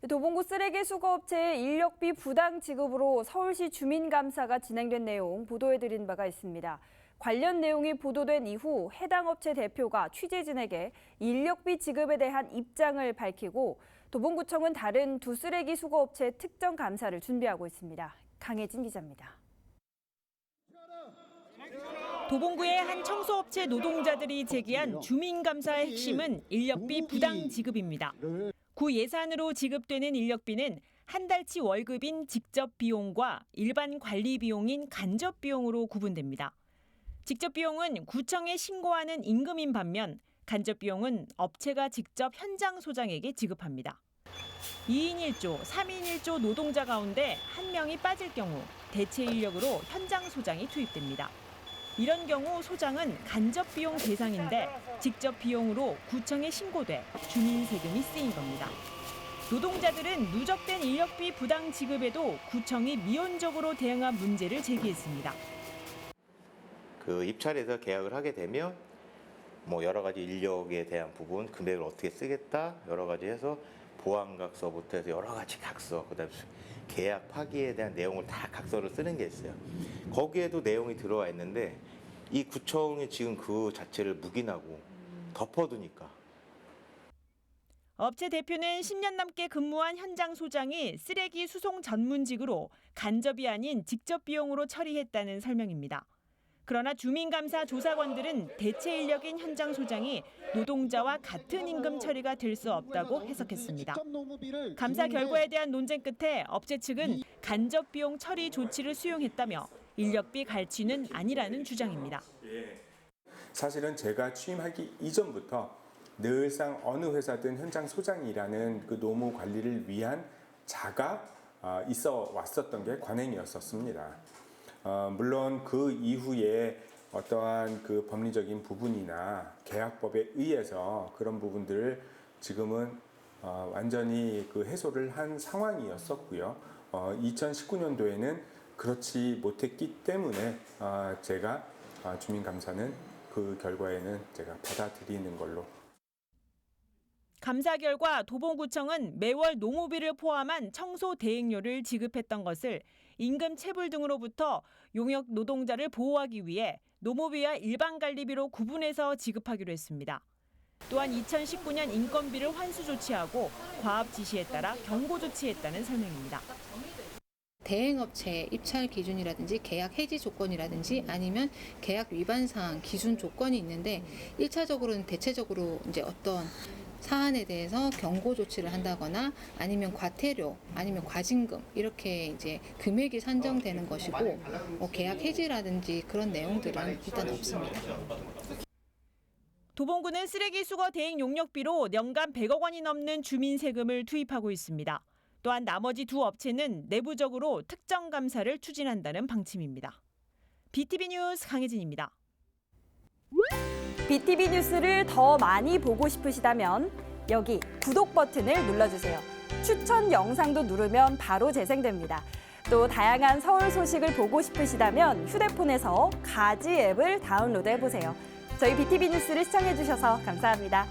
도봉구 쓰레기 수거업체의 인력비 부당 지급으로 서울시 주민감사가 진행된 내용 보도해드린 바가 있습니다. 관련 내용이 보도된 이후 해당 업체 대표가 취재진에게 인력비 지급에 대한 입장을 밝히고 도봉구청은 다른 두 쓰레기 수거업체 특정 감사를 준비하고 있습니다. 강혜진 기자입니다. 도봉구의 한 청소업체 노동자들이 제기한 주민감사의 핵심은 인력비 부당 지급입니다. 구 예산으로 지급되는 인력비는 한 달치 월급인 직접 비용과 일반 관리 비용인 간접 비용으로 구분됩니다. 직접 비용은 구청에 신고하는 임금인 반면 간접 비용은 업체가 직접 현장 소장에게 지급합니다. 2인 1조, 3인 1조 노동자 가운데 한 명이 빠질 경우 대체 인력으로 현장 소장이 투입됩니다. 이런 경우 소장은 간접 비용 대상인데 직접 비용으로 구청에 신고돼 주민 세금이 쓰인 겁니다. 노동자들은 누적된 인력비 부당 지급에도 구청이 미온적으로 대응한 문제를 제기했습니다. 그 입찰에서 계약을 하게 되면 여러 가지 인력에 대한 부분, 금액을 어떻게 쓰겠다 여러 가지 해서 보안각서부터 해서 여러 가지 각서, 그다음에 계약 파기에 대한 내용을 다 각서를 쓰는 게 있어요. 거기에도 내용이 들어와 있는데 이 구청이 지금 그 자체를 묵인하고 덮어두니까. 업체 대표는 10년 넘게 근무한 현장 소장이 쓰레기 수송 전문직으로 간접이 아닌 직접 비용으로 처리했다는 설명입니다. 그러나 주민감사 조사관들은 대체 인력인 현장 소장이 노동자와 같은 임금 처리가 될 수 없다고 해석했습니다. 감사 결과에 대한 논쟁 끝에 업체 측은 간접 비용 처리 조치를 수용했다며 인력비 갈취는 아니라는 주장입니다. 사실은 제가 취임하기 이전부터 늘상 어느 회사든 현장 소장이라는 그 노무 관리를 위한 자가 있어 왔었던 게 관행이었었습니다. 물론 그 이후에 어떠한 그 법리적인 부분이나 계약법에 의해서 그런 부분들을 지금은 완전히 그 해소를 한 상황이었었고요. 2019년도에는 그렇지 못했기 때문에 제가 주민감사는 그 결과에는 제가 받아들이는 걸로. 감사 결과 도봉구청은 매월 노무비를 포함한 청소 대행료를 지급했던 것을 임금 체불 등으로부터 용역 노동자를 보호하기 위해 노무비와 일반 관리비로 구분해서 지급하기로 했습니다. 또한 2019년 인건비를 환수 조치하고 과업 지시에 따라 경고 조치했다는 설명입니다. 대행업체 입찰 기준이라든지 계약 해지 조건이라든지 아니면 계약 위반 사항 기준 조건이 있는데 1차적으로는 대체적으로 이제 어떤 사안에 대해서 경고 조치를 한다거나 아니면 과태료 아니면 과징금 이렇게 이제 금액이 산정되는 것이고 계약 해지라든지 그런 내용들은 일단 없습니다. 도봉구는 쓰레기 수거 대행 용역비로 연간 100억 원이 넘는 주민 세금을 투입하고 있습니다. 또한 나머지 두 업체는 내부적으로 특정 감사를 추진한다는 방침입니다. BTV 뉴스 강혜진입니다. BTV 뉴스를 더 많이 보고 싶으시다면 여기 구독 버튼을 눌러주세요. 추천 영상도 누르면 바로 재생됩니다. 또 다양한 서울 소식을 보고 싶으시다면 휴대폰에서 가지 앱을 다운로드해보세요. 저희 BTV 뉴스를 시청해주셔서 감사합니다.